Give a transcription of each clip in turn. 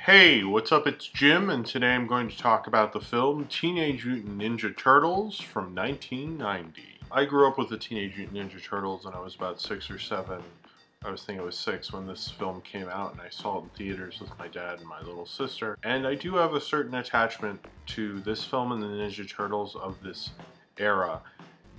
Hey, what's up? It's Jim, and today I'm going to talk about the film Teenage Mutant Ninja Turtles from 1990. I grew up with the Teenage Mutant Ninja Turtles when I was about 6 or 7. I was thinking it was 6 when this film came out, and I saw it in theaters with my dad and my little sister. And I do have a certain attachment to this film and the Ninja Turtles of this era.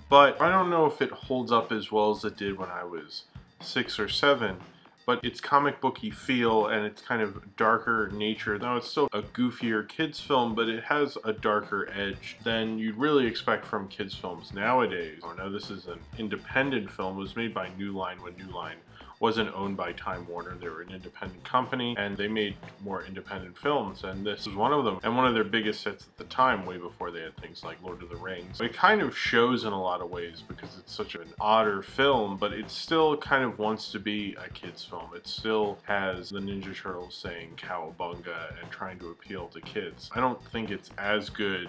But I don't know if it holds up as well as it did when I was 6 or 7. But its comic booky feel and its kind of darker nature. Now it's still a goofier kids film, but it has a darker edge than you'd really expect from kids films nowadays. Now this is an independent film. It was made by New Line when New Line wasn't owned by Time Warner. They were an independent company and they made more independent films, and this is one of them, and one of their biggest hits at the time, way before they had things like Lord of the Rings. It kind of shows in a lot of ways because it's such an odder film, but it still kind of wants to be a kids film. It still has the Ninja Turtles saying cowabunga and trying to appeal to kids. I don't think it's as good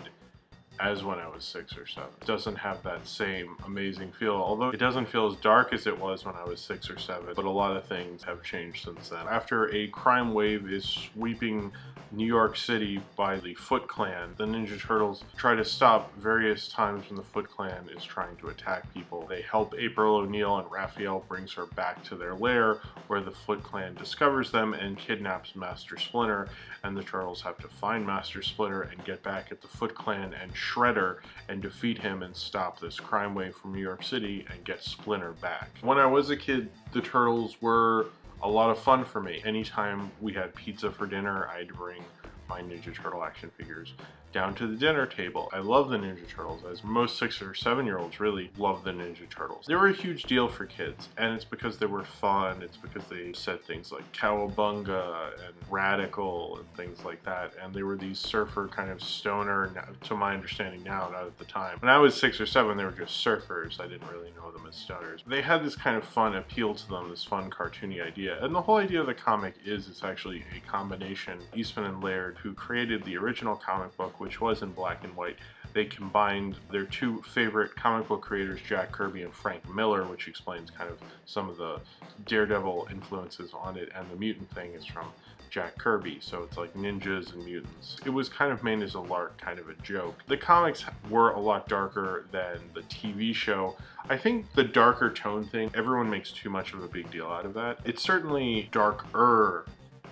as when I was 6 or 7. It doesn't have that same amazing feel, although it doesn't feel as dark as it was when I was 6 or 7, but a lot of things have changed since then. After a crime wave is sweeping New York City by the Foot Clan, the Ninja Turtles try to stop various times when the Foot Clan is trying to attack people. They help April O'Neil, and Raphael brings her back to their lair where the Foot Clan discovers them and kidnaps Master Splinter, and the Turtles have to find Master Splinter and get back at the Foot Clan and Shredder and defeat him and stop this crime wave from New York City and get Splinter back. When I was a kid, the Turtles were a lot of fun for me. Anytime we had pizza for dinner, I'd bring my Ninja Turtle action figures down to the dinner table. I love the Ninja Turtles, as most 6 or 7 year olds really love the Ninja Turtles. They were a huge deal for kids, and it's because they were fun. It's because they said things like cowabunga and radical and things like that, and they were these surfer kind of stoner, to my understanding now, not at the time. When I was 6 or 7, they were just surfers. I didn't really know them as stoners. They had this kind of fun appeal to them, this fun cartoony idea, and the whole idea of the comic is it's actually a combination. Eastman and Laird, who created the original comic book, which was in black and white, they combined their two favorite comic book creators, Jack Kirby and Frank Miller, which explains kind of some of the Daredevil influences on it, and the mutant thing is from Jack Kirby, so it's like ninjas and mutants. It was kind of made as a lark, kind of a joke. The comics were a lot darker than the TV show. I think the darker tone thing, everyone makes too much of a big deal out of that. It's certainly darker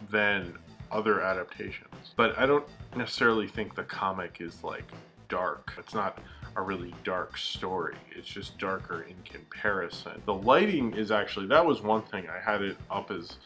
than other adaptations, but I don't necessarily think the comic is like dark. It's not a really dark story. It's just darker in comparison. The lighting is actually, that was one thing. I had it up as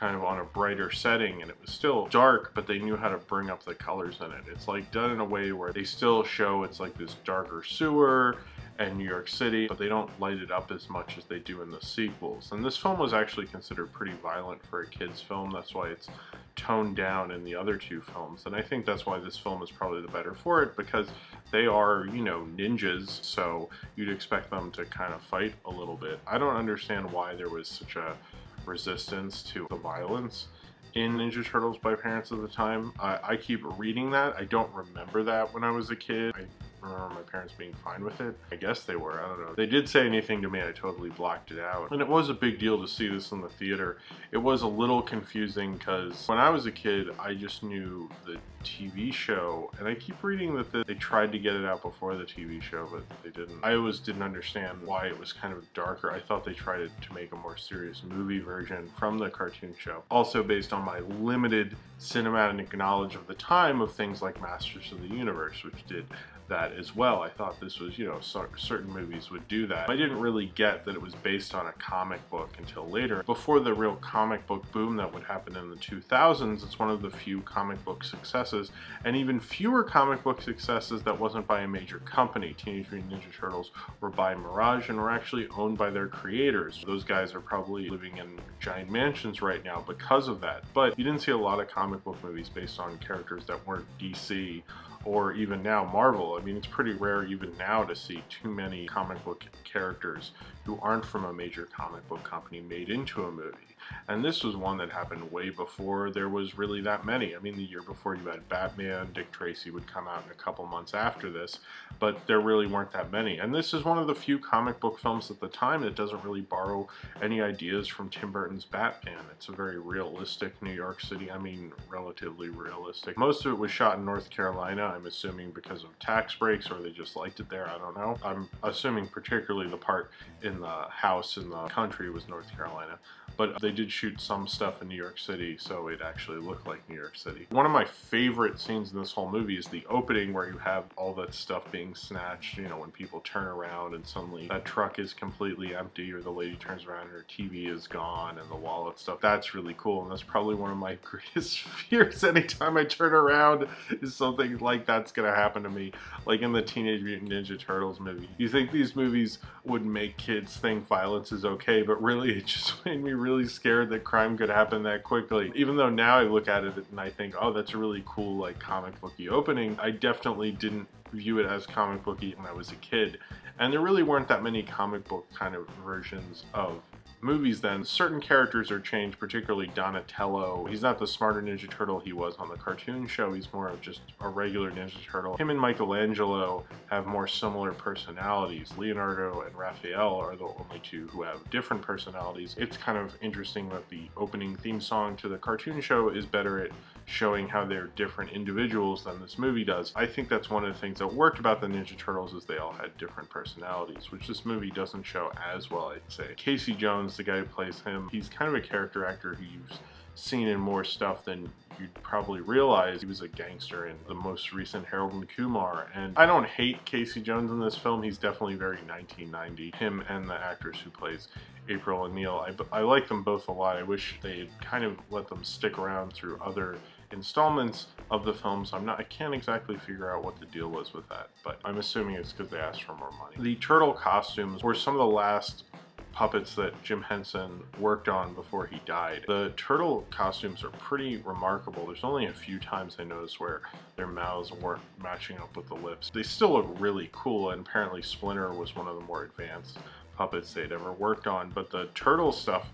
kind of on a brighter setting, and it was still dark, but they knew how to bring up the colors in it. It's like done in a way where they still show it's like this darker sewer and New York City, but they don't light it up as much as they do in the sequels. And this film was actually considered pretty violent for a kid's film. That's why it's toned down in the other two films. And I think that's why this film is probably the better for it, because they are, you know, ninjas, so you'd expect them to kind of fight a little bit. I don't understand why there was such a resistance to the violence in Ninja Turtles by parents at the time. I keep reading that. I don't remember that when I was a kid. I remember my parents being fine with it. I guess they were, I don't know. If they did say anything to me, I totally blocked it out. And it was a big deal to see this in the theater. It was a little confusing because when I was a kid, I just knew the TV show, and I keep reading that they tried to get it out before the TV show, but they didn't. I always didn't understand why it was kind of darker. I thought they tried to make a more serious movie version from the cartoon show. Also based on my limited cinematic knowledge of the time of things like Masters of the Universe, which did that as well. I thought this was, you know, certain movies would do that. I didn't really get that it was based on a comic book until later. Before the real comic book boom that would happen in the 2000s, it's one of the few comic book successes, and even fewer comic book successes that wasn't by a major company. Teenage Mutant Ninja Turtles were by Mirage and were actually owned by their creators. Those guys are probably living in giant mansions right now because of that. But you didn't see a lot of comic book movies based on characters that weren't DC or even now Marvel. I mean, it's pretty rare even now to see too many comic book characters who aren't from a major comic book company made into a movie. And this was one that happened way before there was really that many. I mean, the year before you had Batman, Dick Tracy would come out in a couple months after this, but there really weren't that many. And this is one of the few comic book films at the time that doesn't really borrow any ideas from Tim Burton's Batman. It's a very realistic New York City, I mean, relatively realistic. Most of it was shot in North Carolina, I'm assuming because of tax breaks, or they just liked it there, I don't know. I'm assuming particularly the part in the house in the country was North Carolina. But they did shoot some stuff in New York City, so it actually looked like New York City. One of my favorite scenes in this whole movie is the opening where you have all that stuff being snatched, you know, when people turn around and suddenly that truck is completely empty, or the lady turns around and her TV is gone and the wallet stuff. That's really cool, and that's probably one of my greatest fears anytime I turn around, is something like that's gonna happen to me, like in the Teenage Mutant Ninja Turtles movie. You think these movies would make kids think violence is okay, but really it just made me really scared that crime could happen that quickly. Even though now I look at it and I think, oh, that's a really cool, like, comic booky opening, I definitely didn't view it as comic booky when I was a kid. And there really weren't that many comic book kind of versions of movies then. Certain characters are changed, particularly Donatello. He's not the smarter Ninja Turtle he was on the cartoon show. He's more of just a regular Ninja Turtle. Him and Michelangelo have more similar personalities. Leonardo and Raphael are the only two who have different personalities. It's kind of interesting that the opening theme song to the cartoon show is better at showing how they're different individuals than this movie does. I think that's one of the things that worked about the Ninja Turtles, is they all had different personalities, which this movie doesn't show as well, I'd say. Casey Jones, the guy who plays him, he's kind of a character actor who you've seen in more stuff than you'd probably realize. He was a gangster in the most recent Harold and Kumar, and I don't hate Casey Jones in this film. He's definitely very 1990. Him and the actress who plays April O'Neil, I like them both a lot. I wish they had kind of let them stick around through other installments of the films. I can't exactly figure out what the deal was with that, but I'm assuming it's because they asked for more money. The turtle costumes were some of the last puppets that Jim Henson worked on before he died. The turtle costumes are pretty remarkable. There's only a few times I noticed where their mouths weren't matching up with the lips. They still look really cool, and apparently Splinter was one of the more advanced puppets they'd ever worked on, but the turtle stuff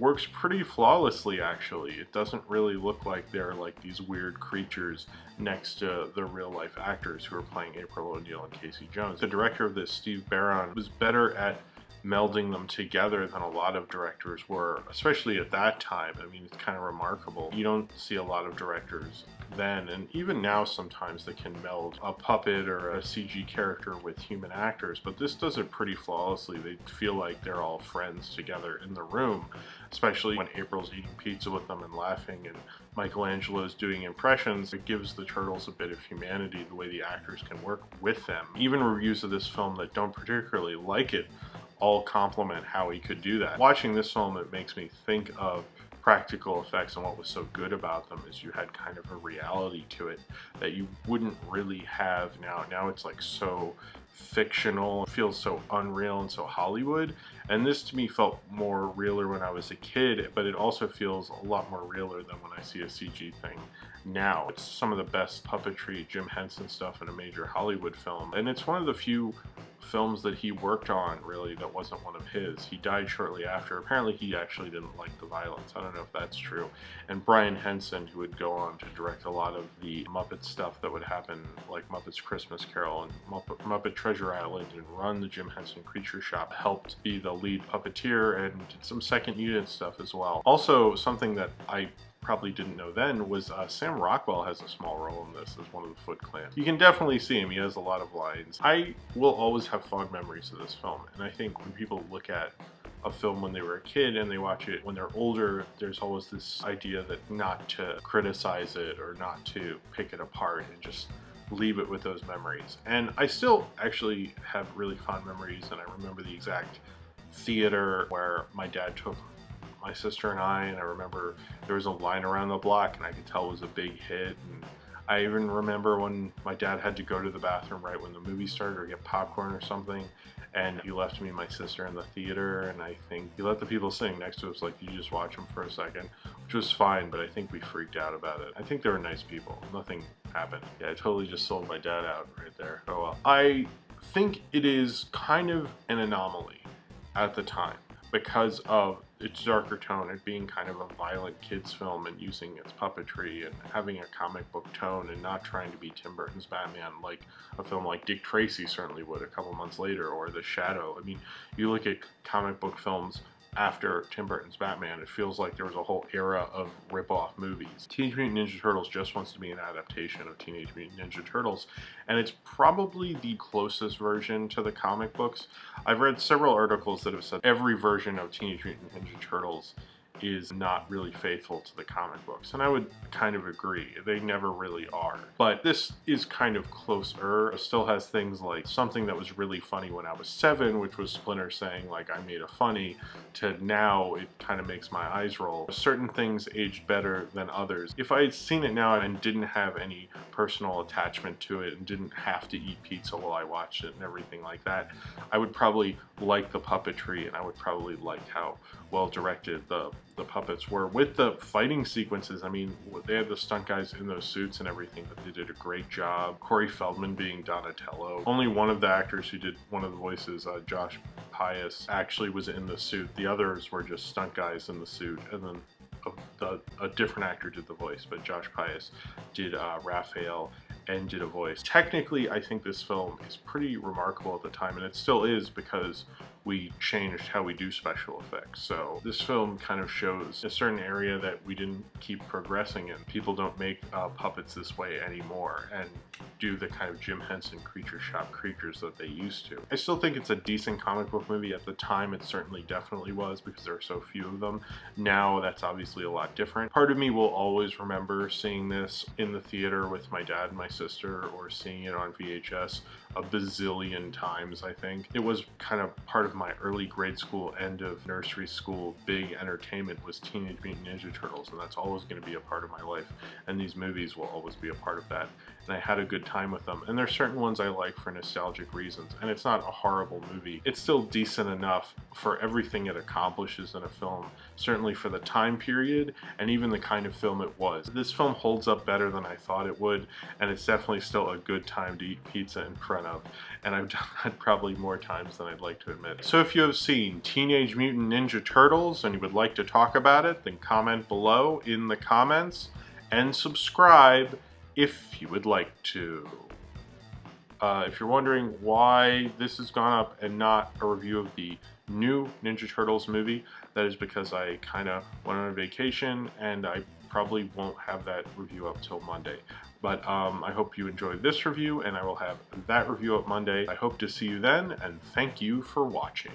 works pretty flawlessly, actually. It doesn't really look like they're like these weird creatures next to the real life actors who are playing April O'Neil and Casey Jones. The director of this, Steve Barron, was better at melding them together than a lot of directors were, especially at that time. I mean, it's kind of remarkable. You don't see a lot of directors then, and even now sometimes they can meld a puppet or a CG character with human actors, but this does it pretty flawlessly. They feel like they're all friends together in the room, especially when April's eating pizza with them and laughing and Michelangelo's doing impressions. It gives the turtles a bit of humanity, the way the actors can work with them. Even reviews of this film that don't particularly like it all compliment how he could do that. Watching this film, it makes me think of practical effects, and what was so good about them is you had kind of a reality to it that you wouldn't really have now. Now it's like so fictional, it feels so unreal and so Hollywood, and this to me felt more realer when I was a kid, but it also feels a lot more realer than when I see a CG thing now. It's some of the best puppetry, Jim Henson stuff in a major Hollywood film, and it's one of the few films that he worked on really that wasn't one of his. He died shortly after. Apparently he actually didn't like the violence. I don't know if that's true. And Brian Henson, who would go on to direct a lot of the Muppet stuff that would happen, like Muppet's Christmas Carol and Muppet Treasure Island, and run the Jim Henson Creature Shop, helped be the lead puppeteer and did some second unit stuff as well. Also, something that I probably didn't know then was Sam Rockwell has a small role in this as one of the Foot Clan. You can definitely see him. He has a lot of lines. I will always have fond memories of this film, and I think when people look at a film when they were a kid and they watch it when they're older, there's always this idea that not to criticize it or not to pick it apart and just leave it with those memories. And I still actually have really fond memories, and I remember the exact theater where my dad took my sister and I remember there was a line around the block and I could tell it was a big hit. And I even remember when my dad had to go to the bathroom right when the movie started or get popcorn or something, and he left me and my sister in the theater, and I think he let the people sitting next to us, like, you just watch them for a second, which was fine, but I think we freaked out about it. I think they were nice people. Nothing happened. Yeah, I totally just sold my dad out right there. Oh well. I think it is kind of an anomaly at the time because of its darker tone, it being kind of a violent kids film and using its puppetry and having a comic book tone and not trying to be Tim Burton's Batman like a film like Dick Tracy certainly would a couple months later, or The Shadow. I mean, you look at comic book films after Tim Burton's Batman, it feels like there was a whole era of rip-off movies. Teenage Mutant Ninja Turtles just wants to be an adaptation of Teenage Mutant Ninja Turtles, and it's probably the closest version to the comic books. I've read several articles that have said every version of Teenage Mutant Ninja Turtles is not really faithful to the comic books, and I would kind of agree. They never really are. But this is kind of closer. It still has things like something that was really funny when I was 7, which was Splinter saying, like, I made a funny, to now it kind of makes my eyes roll. Certain things aged better than others. If I had seen it now and didn't have any personal attachment to it and didn't have to eat pizza while I watched it and everything like that, I would probably like the puppetry, and I would probably like how well directed the puppets were. With the fighting sequences, I mean, they had the stunt guys in those suits and everything, but they did a great job. Corey Feldman being Donatello. Only one of the actors who did one of the voices, Josh Pius, actually was in the suit. The others were just stunt guys in the suit, and then a different actor did the voice, but Josh Pius did Raphael and did a voice. Technically, I think this film is pretty remarkable at the time, and it still is because we changed how we do special effects. So this film kind of shows a certain area that we didn't keep progressing in. People don't make puppets this way anymore and do the kind of Jim Henson Creature Shop creatures that they used to. I still think it's a decent comic book movie. At the time, it certainly definitely was because there are so few of them. Now, that's obviously a lot different. Part of me will always remember seeing this in the theater with my dad and my sister, or seeing it on VHS a bazillion times, I think. It was kind of part of my early grade school, end of nursery school, big entertainment was Teenage Mutant Ninja Turtles, and that's always going to be a part of my life, and these movies will always be a part of that. And I had a good time with them, and there's certain ones I like for nostalgic reasons, and it's not a horrible movie. It's still decent enough for everything it accomplishes in a film, certainly for the time period, and even the kind of film it was. This film holds up better than I thought it would, and it's definitely still a good time to eat pizza in front of, and I've done that probably more times than I'd like to admit. So if you have seen Teenage Mutant Ninja Turtles and you would like to talk about it, then comment below in the comments, and subscribe if you would like to. If you're wondering why this has gone up and not a review of the new Ninja Turtles movie, that is because I kind of went on a vacation and I probably won't have that review up till Monday. But I hope you enjoyed this review, and I will have that review up Monday. I hope to see you then, and thank you for watching.